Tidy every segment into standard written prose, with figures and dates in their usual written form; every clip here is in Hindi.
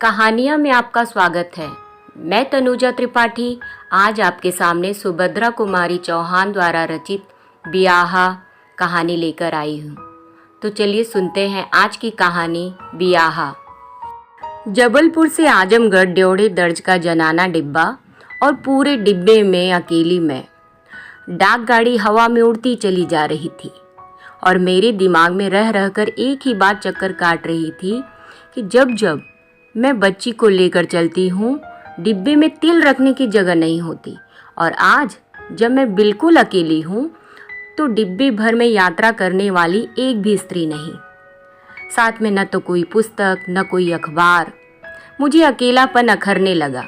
कहानियाँ में आपका स्वागत है। मैं तनुजा त्रिपाठी आज आपके सामने सुभद्रा कुमारी चौहान द्वारा रचित बियाहा कहानी लेकर आई हूँ। तो चलिए सुनते हैं आज की कहानी बियाहा। जबलपुर से आजमगढ़ ड्योढ़े दर्ज का जनाना डिब्बा और पूरे डिब्बे में अकेली मैं। डाक गाड़ी हवा में उड़ती चली जा रही थी और मेरे दिमाग में रह रहकर एक ही बात चक्कर काट रही थी कि जब जब मैं बच्ची को लेकर चलती हूँ डिब्बे में तिल रखने की जगह नहीं होती, और आज जब मैं बिल्कुल अकेली हूँ तो डिब्बे भर में यात्रा करने वाली एक भी स्त्री नहीं। साथ में न तो कोई पुस्तक न कोई अखबार। मुझे अकेलापन अखरने लगा।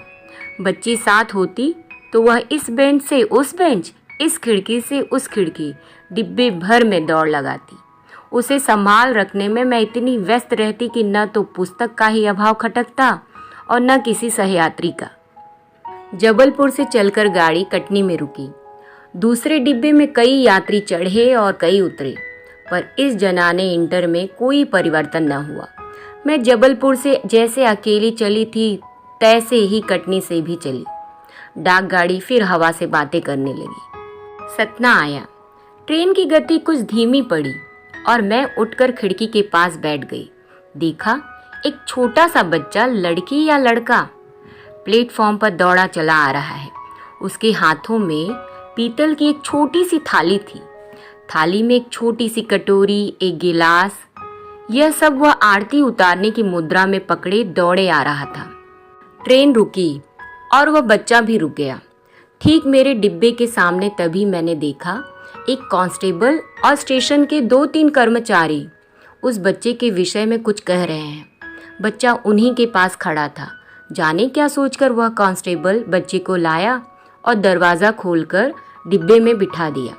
बच्ची साथ होती तो वह इस बेंच से उस बेंच, इस खिड़की से उस खिड़की, डिब्बे भर में दौड़ लगाती। उसे संभाल रखने में मैं इतनी व्यस्त रहती कि न तो पुस्तक का ही अभाव खटकता और न किसी सहयात्री का। जबलपुर से चलकर गाड़ी कटनी में रुकी। दूसरे डिब्बे में कई यात्री चढ़े और कई उतरे, पर इस जनाने इंटर में कोई परिवर्तन न हुआ। मैं जबलपुर से जैसे अकेली चली थी तैसे ही कटनी से भी चली। डाक गाड़ी फिर हवा से बातें करने लगी। सतना आया। ट्रेन की गति कुछ धीमी पड़ी और मैं उठकर खिड़की के पास बैठ गई। देखा एक छोटा सा बच्चा, लड़की या लड़का, प्लेटफॉर्म पर दौड़ा चला आ रहा है। उसके हाथों में पीतल की एक छोटी सी थाली थी। थाली में एक छोटी सी कटोरी, एक गिलास, यह सब वह आरती उतारने की मुद्रा में पकड़े दौड़े आ रहा था। ट्रेन रुकी और वह बच्चा भी रुक गया। ठीक मेरे डिब्बे के सामने तभी मैंने देखा एक कांस्टेबल और स्टेशन के 2-3 कर्मचारी उस बच्चे के विषय में कुछ कह रहे हैं। बच्चा उन्हीं के पास खड़ा था। जाने क्या सोचकर वह कांस्टेबल बच्चे को लाया और दरवाज़ा खोलकर डिब्बे में बिठा दिया।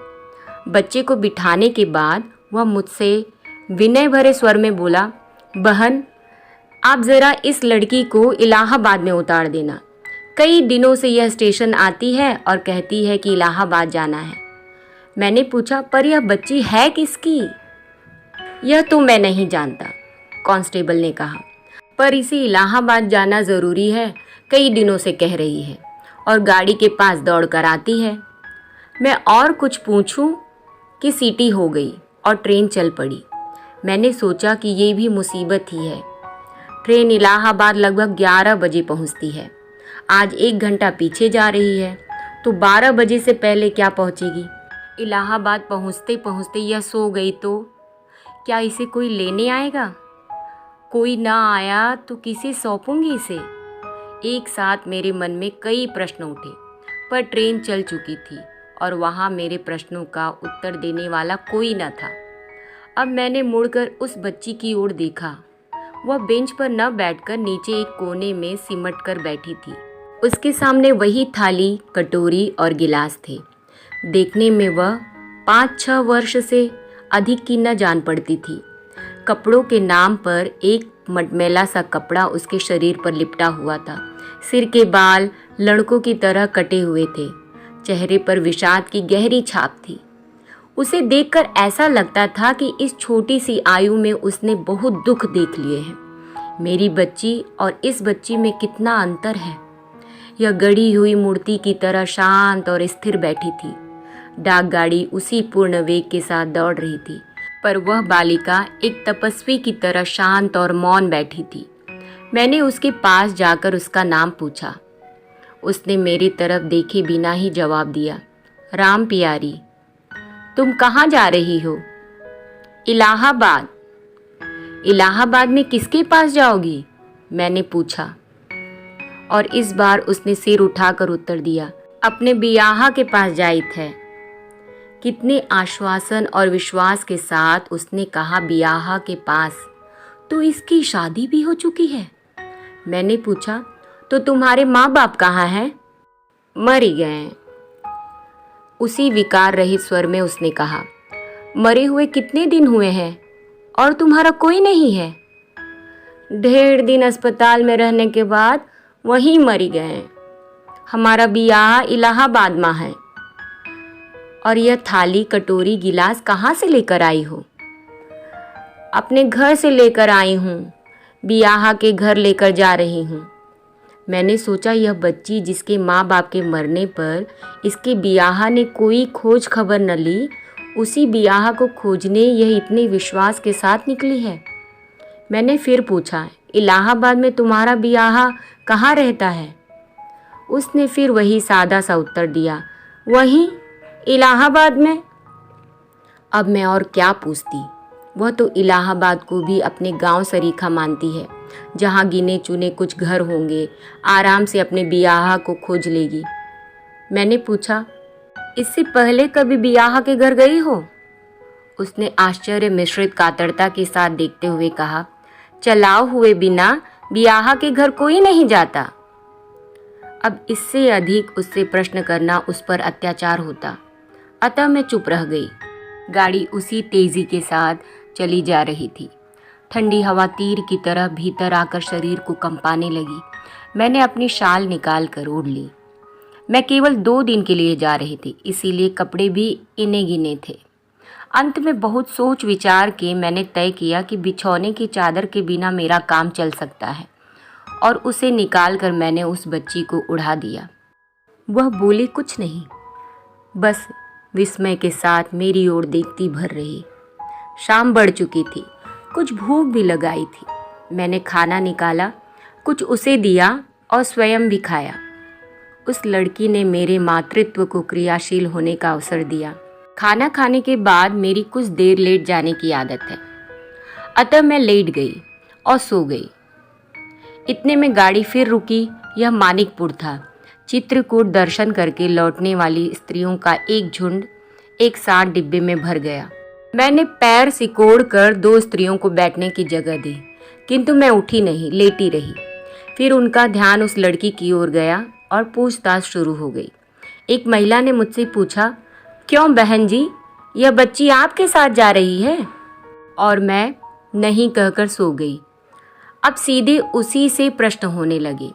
बच्चे को बिठाने के बाद वह मुझसे विनय भरे स्वर में बोला, बहन आप ज़रा इस लड़की को इलाहाबाद में उतार देना। कई दिनों से यह स्टेशन आती है और कहती है कि इलाहाबाद जाना है। मैंने पूछा, पर यह बच्ची है किसकी? यह तो मैं नहीं जानता, कांस्टेबल ने कहा, पर इसे इलाहाबाद जाना ज़रूरी है, कई दिनों से कह रही है और गाड़ी के पास दौड़ कर आती है। मैं और कुछ पूछूं कि सीटी हो गई और ट्रेन चल पड़ी। मैंने सोचा कि ये भी मुसीबत ही है। ट्रेन इलाहाबाद लगभग 11 बजे पहुंचती है। आज 1 घंटा पीछे जा रही है तो 12 बजे से पहले क्या पहुंचेगी? इलाहाबाद पहुंचते पहुंचते यह सो गई तो क्या इसे कोई लेने आएगा? कोई ना आया तो किसे सौंपूंगी इसे? एक साथ मेरे मन में कई प्रश्न उठे, पर ट्रेन चल चुकी थी और वहाँ मेरे प्रश्नों का उत्तर देने वाला कोई न था। अब मैंने मुड़कर उस बच्ची की ओर देखा। वह बेंच पर न बैठकर नीचे एक कोने में सिमट कर बैठी थी। उसके सामने वही थाली, कटोरी और गिलास थे। देखने में वह 5-6 वर्ष से अधिक की न जान पड़ती थी। कपड़ों के नाम पर एक मटमैला सा कपड़ा उसके शरीर पर लिपटा हुआ था। सिर के बाल लड़कों की तरह कटे हुए थे। चेहरे पर विषाद की गहरी छाप थी। उसे देखकर ऐसा लगता था कि इस छोटी सी आयु में उसने बहुत दुख देख लिए हैं। मेरी बच्ची और इस बच्ची में कितना अंतर है। यह गढ़ी हुई मूर्ति की तरह शांत और स्थिर बैठी थी। डाक गाड़ी उसी पूर्ण वेग के साथ दौड़ रही थी, पर वह बालिका एक तपस्वी की तरह शांत और मौन बैठी थी। मैंने उसके पास जाकर उसका नाम पूछा। उसने मेरी तरफ देखे बिना ही जवाब दिया, राम प्यारी। तुम कहाँ जा रही हो? इलाहाबाद। इलाहाबाद में किसके पास जाओगी? मैंने पूछा, और इस बार उसने सिर उठाकर उत्तर दिया, अपने बियाहा के पास जाइत है। कितने आश्वासन और विश्वास के साथ उसने कहा, बियाहा के पास, तो इसकी शादी भी हो चुकी है। मैंने पूछा, तो तुम्हारे माँ बाप कहाँ हैं? मर ही गए। उसी विकार रहित स्वर में उसने कहा, मरे हुए कितने दिन हुए हैं और तुम्हारा कोई नहीं है? 1.5 दिन अस्पताल में रहने के बाद वहीं मरी गए। हमारा बियाह इलाहाबाद में है। और यह थाली, कटोरी, गिलास कहाँ से लेकर आई हो? अपने घर से लेकर आई हूँ। बियाहा के घर लेकर जा रही हूँ। मैंने सोचा यह बच्ची जिसके माँ बाप के मरने पर इसके बियाहा ने कोई खोज खबर न ली, उसी बियाहा को खोजने यह इतने विश्वास के साथ निकली है। मैंने फिर पूछा, इलाहाबाद में तुम्हारा बियाहा कहाँ रहता है? उसने फिर वही सादा सा उत्तर दिया, वहीं इलाहाबाद में। अब मैं और क्या पूछती, वह तो इलाहाबाद को भी अपने गांव सरीखा मानती है, जहां गिने चुने कुछ घर होंगे, आराम से अपने बियाह को खोज लेगी। मैंने पूछा, इससे पहले कभी बियाह के घर गई हो? उसने आश्चर्य मिश्रित कातरता के साथ देखते हुए कहा, चलाव हुए बिना बियाह के घर कोई नहीं जाता। अब इससे अधिक उससे प्रश्न करना उस पर अत्याचार होता, अतः मैं चुप रह गई। गाड़ी उसी तेजी के साथ चली जा रही थी। ठंडी हवा तीर की तरह भीतर आकर शरीर को कंपाने लगी। मैंने अपनी शाल निकाल कर ओढ़ ली। मैं केवल 2 दिन के लिए जा रही थी, इसीलिए कपड़े भी इने गिने थे। अंत में बहुत सोच विचार के मैंने तय किया कि बिछौने की चादर के बिना मेरा काम चल सकता है, और उसे निकाल कर मैंने उस बच्ची को उड़ा दिया। वह बोली कुछ नहीं, बस विस्मय के साथ मेरी ओर देखती भर रही। शाम बढ़ चुकी थी, कुछ भूख भी लगाई थी। मैंने खाना निकाला, कुछ उसे दिया और स्वयं भी खाया। उस लड़की ने मेरे मातृत्व को क्रियाशील होने का अवसर दिया। खाना खाने के बाद मेरी कुछ देर लेट जाने की आदत है, अतः मैं लेट गई और सो गई। इतने में गाड़ी फिर रुकी। यह मानिकपुर था। चित्रकूट दर्शन करके लौटने वाली स्त्रियों का एक झुंड एक साथ डिब्बे में भर गया। मैंने पैर सिकोड़ कर 2 स्त्रियों को बैठने की जगह दी, किंतु मैं उठी नहीं, लेटी रही। फिर उनका ध्यान उस लड़की की ओर गया और पूछताछ शुरू हो गई। एक महिला ने मुझसे पूछा, क्यों बहन जी, यह बच्ची आपके साथ जा रही है? और मैं नहीं कहकर सो गई। अब सीधे उसी से प्रश्न होने लगे।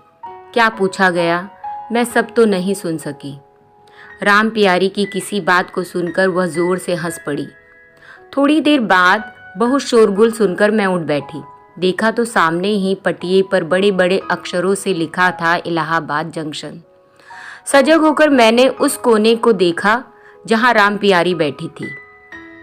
क्या पूछा गया मैं सब तो नहीं सुन सकी। राम प्यारी की किसी बात को सुनकर वह जोर से हंस पड़ी। थोड़ी देर बाद बहुत शोरगुल सुनकर मैं उठ बैठी। देखा तो सामने ही पटिये पर बड़े बड़े अक्षरों से लिखा था, इलाहाबाद जंक्शन। सजग होकर मैंने उस कोने को देखा जहां राम प्यारी बैठी थी,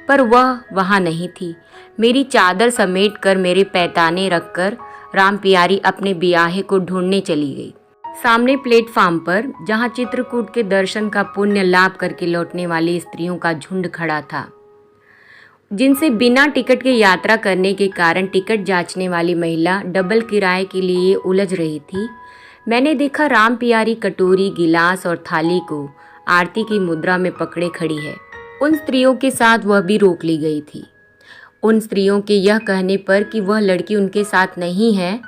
पर वह वहां नहीं थी। मेरी चादर समेट कर मेरे पैताने रखकर राम प्यारी अपने बियाहे को ढूंढने चली गई। सामने प्लेटफार्म पर, जहां चित्रकूट के दर्शन का पुण्य लाभ करके लौटने वाली स्त्रियों का झुंड खड़ा था, जिनसे बिना टिकट के यात्रा करने के कारण टिकट जांचने वाली महिला डबल किराए के लिए उलझ रही थी, मैंने देखा राम प्यारी कटोरी, गिलास और थाली को आरती की मुद्रा में पकड़े खड़ी है। उन स्त्रियों के साथ वह भी रोक ली गई थी। उन स्त्रियों के यह कहने पर कि वह लड़की उनके साथ नहीं है,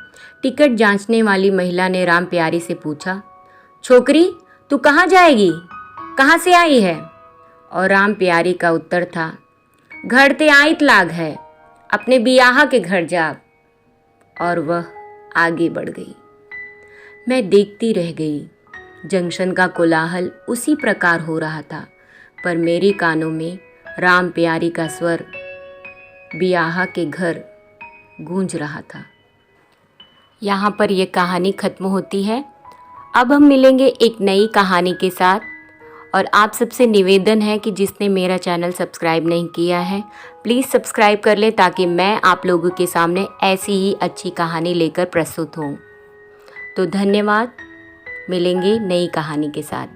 टिकट जांचने वाली महिला ने राम प्यारी से पूछा, छोकरी तू कहाँ जाएगी, कहाँ से आई है? और राम प्यारी का उत्तर था, घर ते आइत लाग है, अपने बियाह के घर जा। और वह आगे बढ़ गई। मैं देखती रह गई। जंक्शन का कोलाहल उसी प्रकार हो रहा था, पर मेरे कानों में राम प्यारी का स्वर बियाह के घर गूंज रहा था। यहाँ पर यह कहानी खत्म होती है। अब हम मिलेंगे एक नई कहानी के साथ, और आप सबसे निवेदन है कि जिसने मेरा चैनल सब्सक्राइब नहीं किया है प्लीज़ सब्सक्राइब कर ले, ताकि मैं आप लोगों के सामने ऐसी ही अच्छी कहानी लेकर प्रस्तुत हूँ। तो धन्यवाद, मिलेंगे नई कहानी के साथ।